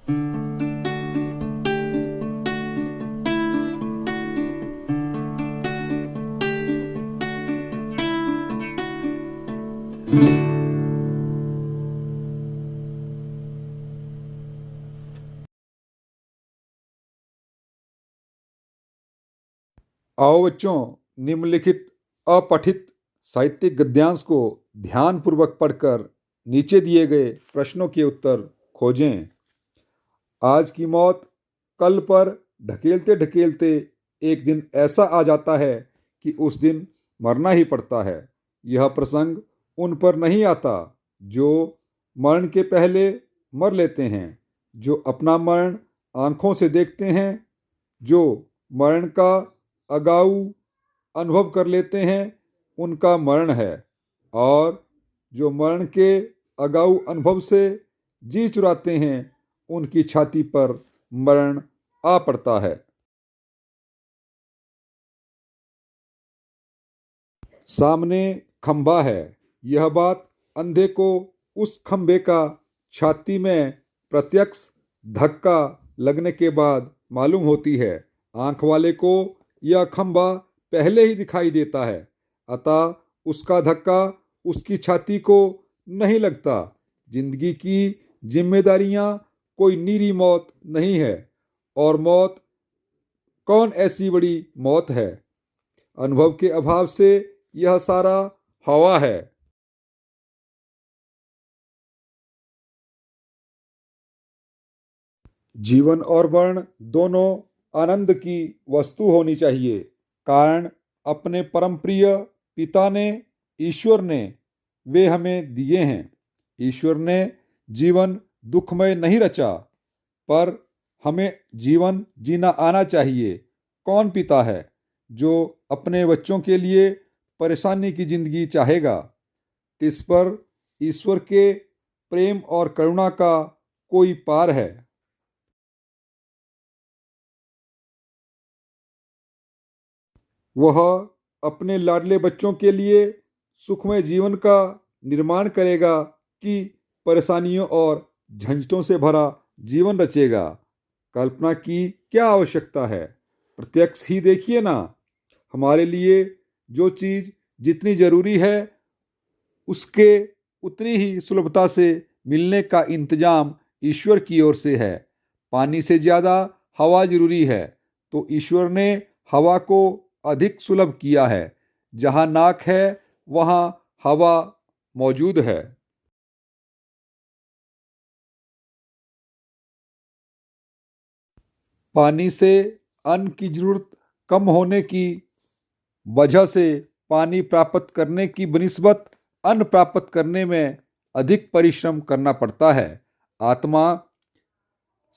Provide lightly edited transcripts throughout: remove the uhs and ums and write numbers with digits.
आओ बच्चों, निम्नलिखित अपठित साहित्यिक गद्यांश को ध्यानपूर्वक पढ़कर नीचे दिए गए प्रश्नों के उत्तर खोजें। आज की मौत कल पर ढकेलते ढकेलते एक दिन ऐसा आ जाता है कि उस दिन मरना ही पड़ता है। यह प्रसंग उन पर नहीं आता जो मरण के पहले मर लेते हैं, जो अपना मरण आंखों से देखते हैं, जो मरण का अगाऊ अनुभव कर लेते हैं, उनका मरण है। और जो मरण के अगाऊ अनुभव से जी चुराते हैं, उनकी छाती पर मरण आ पड़ता है। सामने खंभा है। यह बात अंधे को उस खंभे का छाती में प्रत्यक्ष धक्का लगने के बाद मालूम होती है। आंख वाले को यह खंभा पहले ही दिखाई देता है, अतः उसका धक्का उसकी छाती को नहीं लगता। जिंदगी की जिम्मेदारियां कोई नीरी मौत नहीं है। और मौत कौन ऐसी बड़ी मौत है? अनुभव के अभाव से यह सारा हवा है। जीवन और मरण दोनों आनंद की वस्तु होनी चाहिए। कारण अपने परम प्रिय पिता ने, ईश्वर ने, वे हमें दिए हैं। ईश्वर ने जीवन दुखमय नहीं रचा, पर हमें जीवन जीना आना चाहिए। कौन पिता है जो अपने बच्चों के लिए परेशानी की जिंदगी चाहेगा? इस पर ईश्वर के प्रेम और करुणा का कोई पार है। वह अपने लाडले बच्चों के लिए सुखमय जीवन का निर्माण करेगा कि परेशानियों और झंझटों से भरा जीवन रचेगा? कल्पना की क्या आवश्यकता है? प्रत्यक्ष ही देखिए ना। हमारे लिए जो चीज़ जितनी जरूरी है, उसके उतनी ही सुलभता से मिलने का इंतजाम ईश्वर की ओर से है। पानी से ज़्यादा हवा जरूरी है, तो ईश्वर ने हवा को अधिक सुलभ किया है। जहाँ नाक है वहाँ हवा मौजूद है। पानी से अन्न की जरूरत कम होने की वजह से पानी प्राप्त करने की बनिस्बत अन्न प्राप्त करने में अधिक परिश्रम करना पड़ता है। आत्मा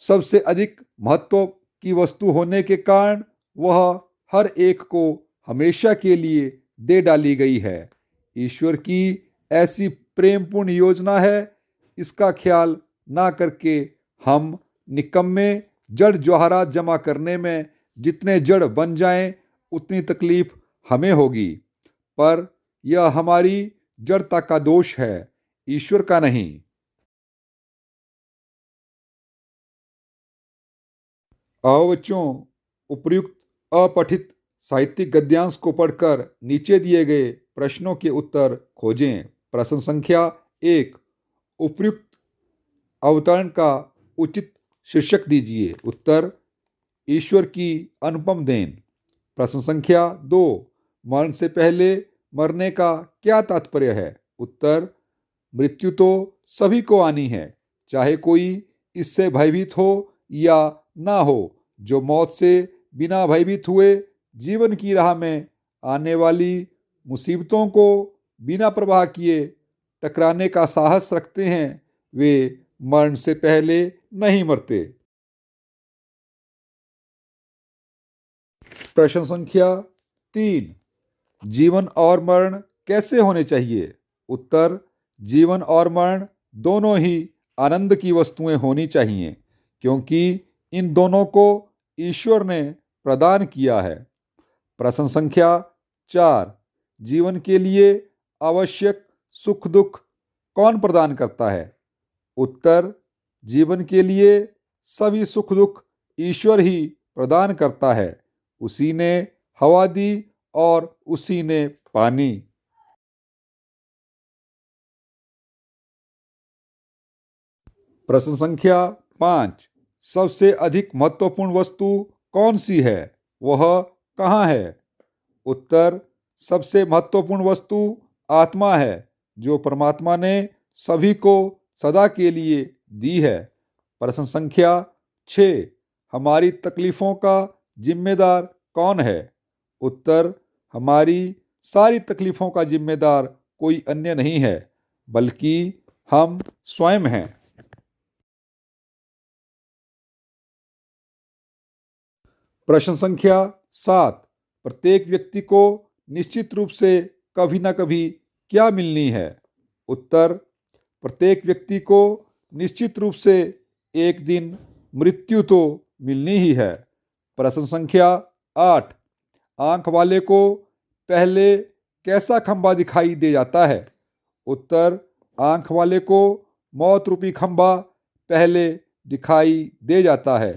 सबसे अधिक महत्व की वस्तु होने के कारण वह हर एक को हमेशा के लिए दे डाली गई है। ईश्वर की ऐसी प्रेमपूर्ण योजना है, इसका ख्याल ना करके हम निकम्मे जड़ जवाहरात जमा करने में जितने जड़ बन जाएं, उतनी तकलीफ हमें होगी। पर यह हमारी जड़ता का दोष है, ईश्वर का नहीं। आओ बच्चों, उपर्युक्त अपठित साहित्यिक गद्यांश को पढ़कर नीचे दिए गए प्रश्नों के उत्तर खोजें। प्रश्न संख्या 1। उपर्युक्त अवतरण का उचित शीर्षक दीजिए। उत्तर: ईश्वर की अनुपम देन। प्रश्न संख्या 2। मरण से पहले मरने का क्या तात्पर्य है? उत्तर: मृत्यु तो सभी को आनी है, चाहे कोई इससे भयभीत हो या ना हो। जो मौत से बिना भयभीत हुए जीवन की राह में आने वाली मुसीबतों को बिना परवाह किए टकराने का साहस रखते हैं, वे मरण से पहले नहीं मरते। प्रश्न संख्या 3। जीवन और मरण कैसे होने चाहिए? उत्तर: जीवन और मरण दोनों ही आनंद की वस्तुएं होनी चाहिए, क्योंकि इन दोनों को ईश्वर ने प्रदान किया है। प्रश्न संख्या 4। जीवन के लिए आवश्यक सुख दुख कौन प्रदान करता है? उत्तर: जीवन के लिए सभी सुख दुख ईश्वर ही प्रदान करता है। उसी ने हवा दी और उसी ने पानी। प्रश्न संख्या 5। सबसे अधिक महत्वपूर्ण वस्तु कौन सी है? वह कहाँ है? उत्तर: सबसे महत्वपूर्ण वस्तु आत्मा है, जो परमात्मा ने सभी को सदा के लिए दी है। प्रश्न संख्या 6। हमारी तकलीफों का जिम्मेदार कौन है? उत्तर: हमारी सारी तकलीफों का जिम्मेदार कोई अन्य नहीं है, बल्कि हम स्वयं हैं। प्रश्न संख्या 7। प्रत्येक व्यक्ति को निश्चित रूप से कभी ना कभी क्या मिलनी है? उत्तर: प्रत्येक व्यक्ति को निश्चित रूप से एक दिन मृत्यु तो मिलनी ही है। प्रश्न संख्या 8। आंख वाले को पहले कैसा खंबा दिखाई दे जाता है? उत्तर: आंख वाले को मौत रूपी खंबा पहले दिखाई दे जाता है।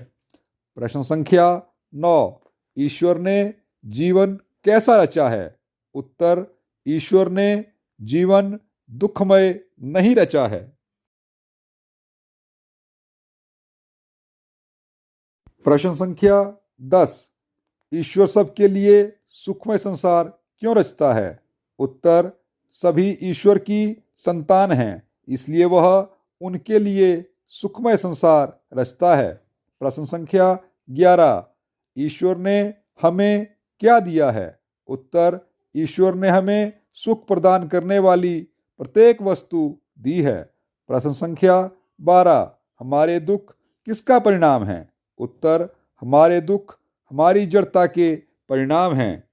प्रश्न संख्या 9। ईश्वर ने जीवन कैसा रचा है? उत्तर: ईश्वर ने जीवन दुखमय नहीं रचा है। प्रश्न संख्या 10। ईश्वर सबके लिए सुखमय संसार क्यों रचता है? उत्तर: सभी ईश्वर की संतान हैं, इसलिए वह उनके लिए सुखमय संसार रचता है। प्रश्न संख्या 11। ईश्वर ने हमें क्या दिया है? उत्तर: ईश्वर ने हमें सुख प्रदान करने वाली प्रत्येक वस्तु दी है। प्रश्न संख्या 12। हमारे दुख किसका परिणाम है? उत्तर: हमारे दुख हमारी जड़ता के परिणाम हैं।